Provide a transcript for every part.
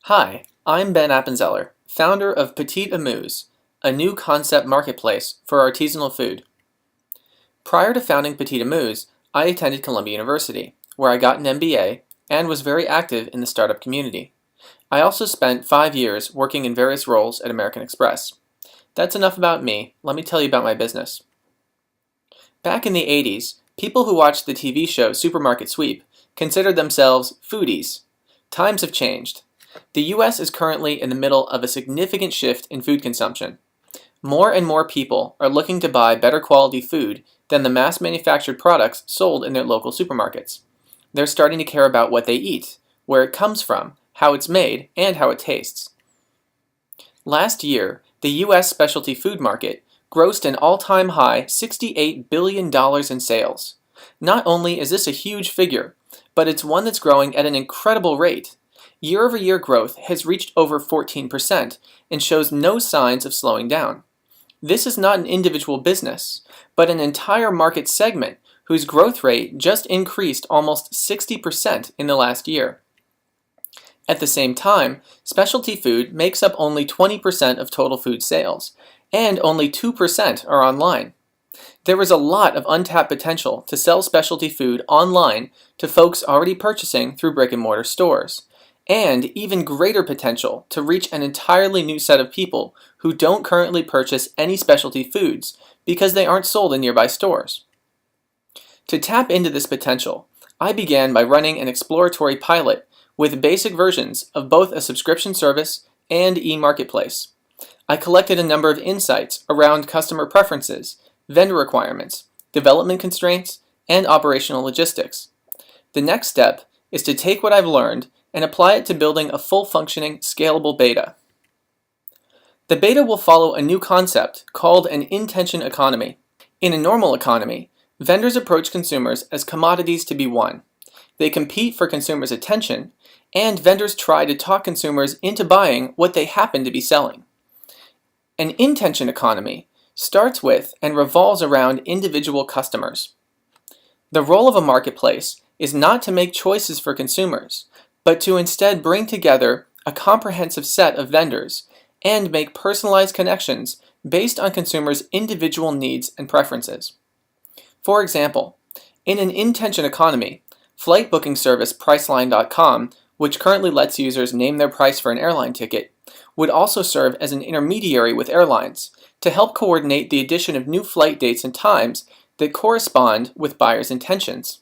Hi, I'm Ben Appenzeller, founder of Petite Amuse, a new concept marketplace for artisanal food. Prior to founding Petite Amuse, I attended Columbia University, where I got an MBA and was very active in the startup community. I also spent 5 years working in various roles at American Express. That's enough about me. Let me tell you about my business. Back in the 80s, people who watched the TV show Supermarket Sweep considered themselves foodies. Times have changed. The US is currently in the middle of a significant shift in food consumption. More and more people are looking to buy better quality food than the mass-manufactured products sold in their local supermarkets. They're starting to care about what they eat, where it comes from, how it's made, and how it tastes. Last year, the US specialty food market grossed an all-time high $68 billion in sales. Not only is this a huge figure, but it's one that's growing at an incredible rate. Year-over-year growth has reached over 14% and shows no signs of slowing down. This is not an individual business, but an entire market segment whose growth rate just increased almost 60% in the last year. At the same time, specialty food makes up only 20% of total food sales, and only 2% are online. There is a lot of untapped potential to sell specialty food online to folks already purchasing through brick-and-mortar stores, and even greater potential to reach an entirely new set of people who don't currently purchase any specialty foods because they aren't sold in nearby stores. To tap into this potential, I began by running an exploratory pilot with basic versions of both a subscription service and e-marketplace. I collected a number of insights around customer preferences, vendor requirements, development constraints, and operational logistics. The next step is to take what I've learned and apply it to building a full-functioning, scalable beta. The beta will follow a new concept called an intention economy. In a normal economy, vendors approach consumers as commodities to be won. They compete for consumers' attention, and vendors try to talk consumers into buying what they happen to be selling. An intention economy starts with and revolves around individual customers. The role of a marketplace is not to make choices for consumers, but to instead bring together a comprehensive set of vendors and make personalized connections based on consumers' individual needs and preferences. For example, in an intention economy, flight booking service Priceline.com, which currently lets users name their price for an airline ticket, would also serve as an intermediary with airlines to help coordinate the addition of new flight dates and times that correspond with buyers' intentions.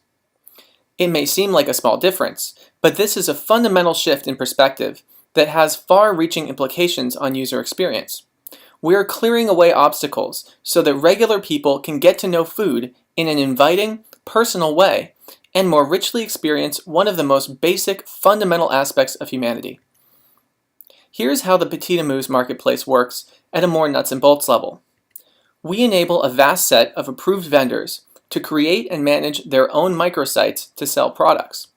It may seem like a small difference, but this is a fundamental shift in perspective that has far-reaching implications on user experience. We are clearing away obstacles so that regular people can get to know food in an inviting, personal way and more richly experience one of the most basic, fundamental aspects of humanity. Here's how the Petite Amuse marketplace works at a more nuts and bolts level. We enable a vast set of approved vendors to create and manage their own microsites to sell products,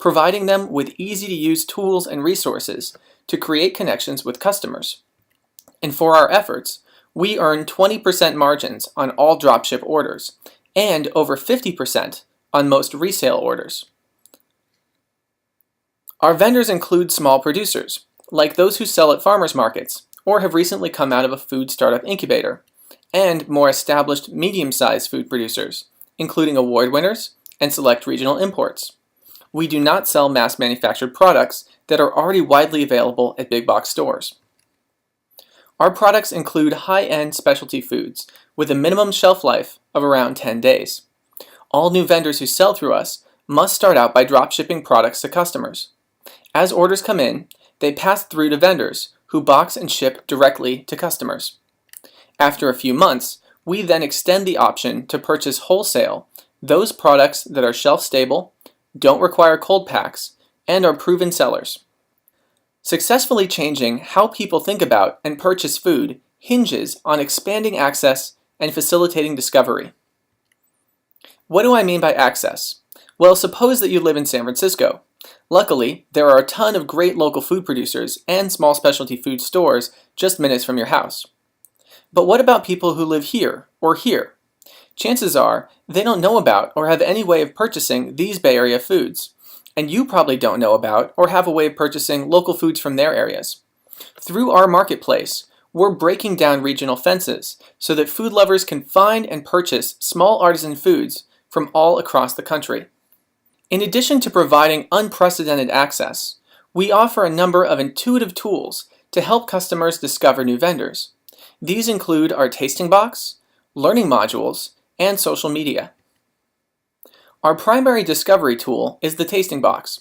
providing them with easy-to-use tools and resources to create connections with customers. And for our efforts, we earn 20% margins on all dropship orders and over 50% on most resale orders. Our vendors include small producers, like those who sell at farmers markets or have recently come out of a food startup incubator, and more established medium-sized food producers, including award winners and select regional imports. We do not sell mass-manufactured products that are already widely available at big box stores. Our products include high-end specialty foods with a minimum shelf life of around 10 days. All new vendors who sell through us must start out by drop shipping products to customers. As orders come in, they pass through to vendors who box and ship directly to customers. After a few months, we then extend the option to purchase wholesale those products that are shelf stable, don't require cold packs, and are proven sellers. Successfully changing how people think about and purchase food hinges on expanding access and facilitating discovery. What do I mean by access? Well, suppose that you live in San Francisco. Luckily, there are a ton of great local food producers and small specialty food stores just minutes from your house. But what about people who live here or here? Chances are they don't know about or have any way of purchasing these Bay Area foods, and you probably don't know about or have a way of purchasing local foods from their areas. Through our marketplace, we're breaking down regional fences so that food lovers can find and purchase small artisan foods from all across the country. In addition to providing unprecedented access, we offer a number of intuitive tools to help customers discover new vendors. These include our tasting box, learning modules, and social media. Our primary discovery tool is the tasting box.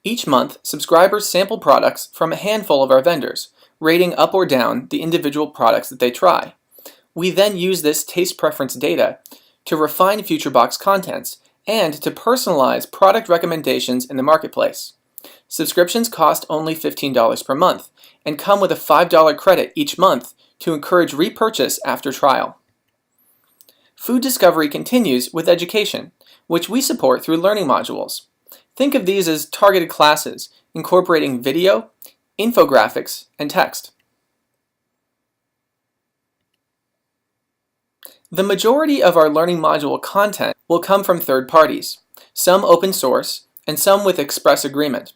Each month, subscribers sample products from a handful of our vendors, rating up or down the individual products that they try. We then use this taste preference data to refine future box contents and to personalize product recommendations in the marketplace. Subscriptions cost only $15 per month and come with a $5 credit each month to encourage repurchase after trial. Food discovery continues with education, which we support through learning modules. Think of these as targeted classes incorporating video, infographics, and text. The majority of our learning module content will come from third parties, some open source and some with express agreement.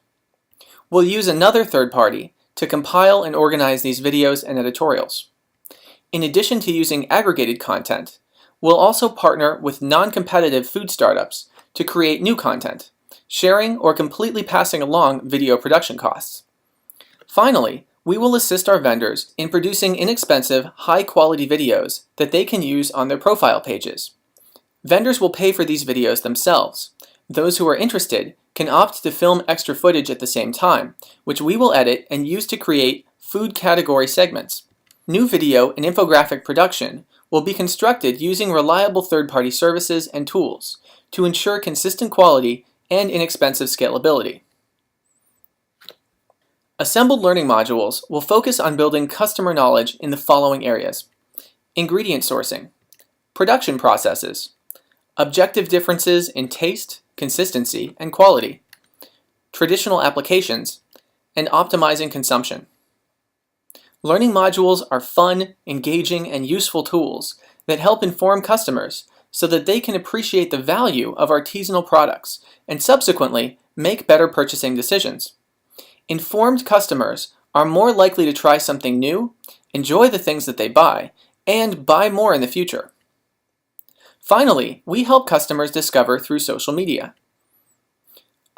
We'll use another third party to compile and organize these videos and editorials. In addition to using aggregated content, we'll also partner with non-competitive food startups to create new content, sharing or completely passing along video production costs. Finally, we will assist our vendors in producing inexpensive, high-quality videos that they can use on their profile pages. Vendors will pay for these videos themselves. Those who are interested can opt to film extra footage at the same time, which we will edit and use to create food category segments. New video and infographic production will be constructed using reliable third-party services and tools to ensure consistent quality and inexpensive scalability. Assembled learning modules will focus on building customer knowledge in the following areas: ingredient sourcing, production processes, objective differences in taste, consistency, and quality, traditional applications, and optimizing consumption. Learning modules are fun, engaging, and useful tools that help inform customers so that they can appreciate the value of artisanal products and subsequently make better purchasing decisions. Informed customers are more likely to try something new, enjoy the things that they buy, and buy more in the future. Finally, we help customers discover through social media.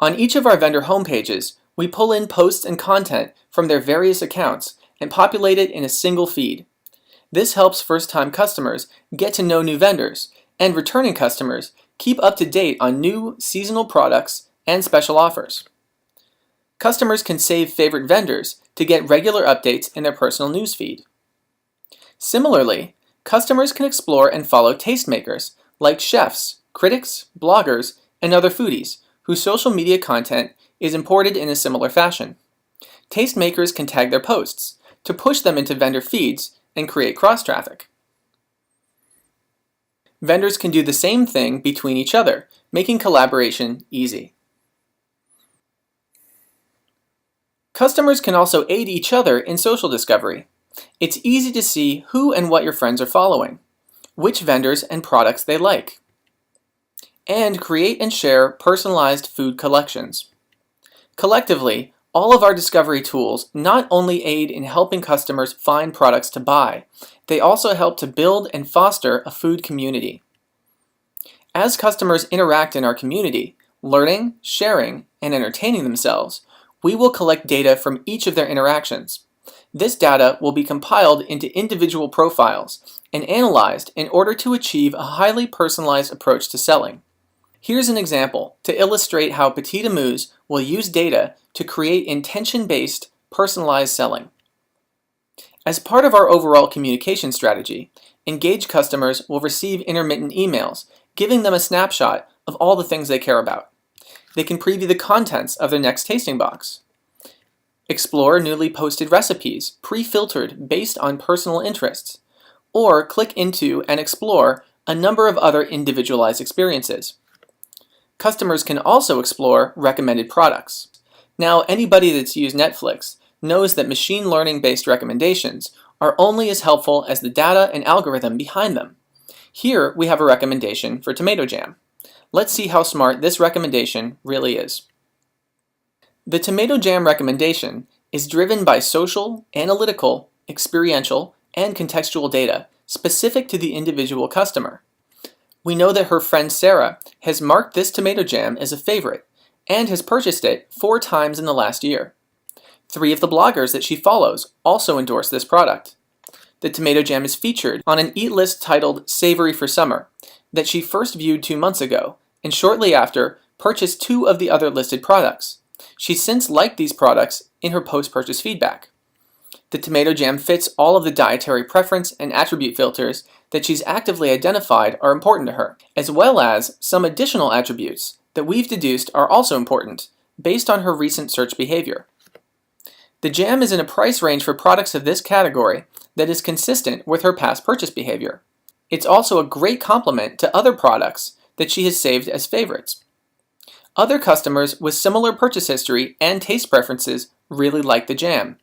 On each of our vendor homepages, we pull in posts and content from their various accounts and populate it in a single feed. This helps first-time customers get to know new vendors, and returning customers keep up to date on new seasonal products and special offers. Customers can save favorite vendors to get regular updates in their personal newsfeed. Similarly, customers can explore and follow tastemakers like chefs, critics, bloggers, and other foodies whose social media content is imported in a similar fashion. Tastemakers can tag their posts to push them into vendor feeds and create cross-traffic. Vendors can do the same thing between each other, making collaboration easy. Customers can also aid each other in social discovery. It's easy to see who and what your friends are following, which vendors and products they like, and create and share personalized food collections. Collectively, all of our discovery tools not only aid in helping customers find products to buy, they also help to build and foster a food community. As customers interact in our community, learning, sharing, and entertaining themselves, we will collect data from each of their interactions. This data will be compiled into individual profiles and analyzed in order to achieve a highly personalized approach to selling. Here's an example to illustrate how Petite Amuse will use data to create intention-based, personalized selling. As part of our overall communication strategy, engaged customers will receive intermittent emails, giving them a snapshot of all the things they care about. They can preview the contents of their next tasting box, explore newly posted recipes, pre-filtered based on personal interests, or click into and explore a number of other individualized experiences. Customers can also explore recommended products. Now, anybody that's used Netflix knows that machine learning-based recommendations are only as helpful as the data and algorithm behind them. Here, we have a recommendation for tomato jam. Let's see how smart this recommendation really is. The tomato jam recommendation is driven by social, analytical, experiential, and contextual data specific to the individual customer. We know that her friend Sarah has marked this tomato jam as a favorite and has purchased it 4 times in the last year. 3 of the bloggers that she follows also endorse this product. The tomato jam is featured on an eat list titled Savory for Summer that she first viewed 2 months ago and shortly after purchased 2 of the other listed products. She's since liked these products in her post-purchase feedback. The tomato jam fits all of the dietary preference and attribute filters that she's actively identified are important to her, as well as some additional attributes that we've deduced are also important based on her recent search behavior. The jam is in a price range for products of this category that is consistent with her past purchase behavior. It's also a great complement to other products that she has saved as favorites. Other customers with similar purchase history and taste preferences really like the jam.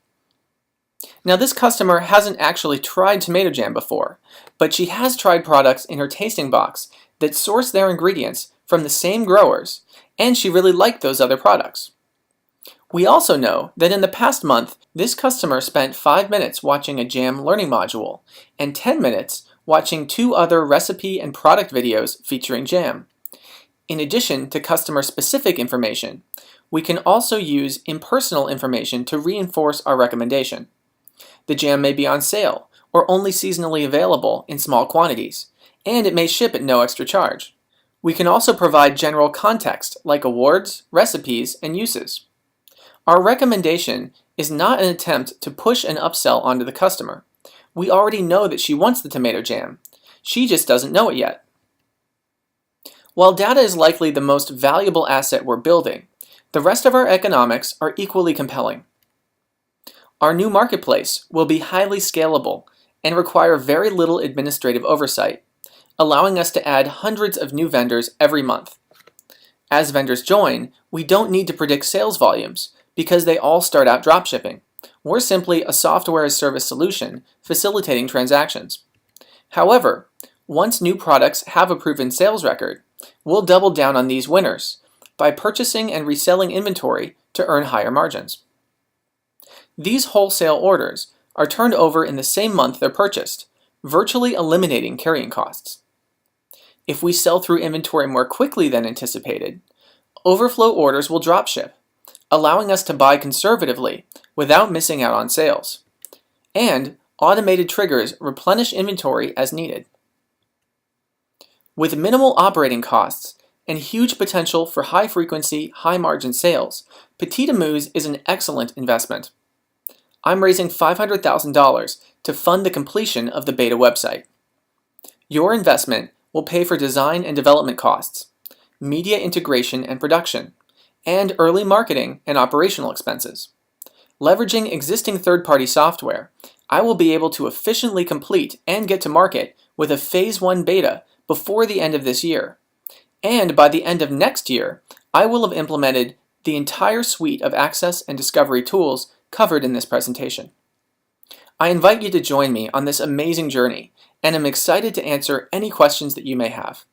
Now, this customer hasn't actually tried tomato jam before, but she has tried products in her tasting box that source their ingredients from the same growers, and she really liked those other products. We also know that in the past month, this customer spent 5 minutes watching a jam learning module and 10 minutes watching 2 other recipe and product videos featuring jam. In addition to customer-specific information, we can also use impersonal information to reinforce our recommendation. The jam may be on sale or only seasonally available in small quantities, and it may ship at no extra charge. We can also provide general context like awards, recipes, and uses. Our recommendation is not an attempt to push an upsell onto the customer. We already know that she wants the tomato jam. She just doesn't know it yet. While data is likely the most valuable asset we're building, the rest of our economics are equally compelling. Our new marketplace will be highly scalable and require very little administrative oversight, allowing us to add hundreds of new vendors every month. As vendors join, we don't need to predict sales volumes because they all start out dropshipping. We're simply a software as service solution facilitating transactions. However, once new products have a proven sales record, we'll double down on these winners by purchasing and reselling inventory to earn higher margins. These wholesale orders are turned over in the same month they're purchased, virtually eliminating carrying costs. If we sell through inventory more quickly than anticipated, overflow orders will dropship, allowing us to buy conservatively without missing out on sales. And automated triggers replenish inventory as needed. With minimal operating costs and huge potential for high-frequency, high-margin sales, Petite Amuse is an excellent investment. I'm raising $500,000 to fund the completion of the beta website. Your investment will pay for design and development costs, media integration and production, and early marketing and operational expenses. Leveraging existing third-party software, I will be able to efficiently complete and get to market with a Phase 1 beta before the end of this year. And by the end of next year, I will have implemented the entire suite of access and discovery tools covered in this presentation. I invite you to join me on this amazing journey, and I'm excited to answer any questions that you may have.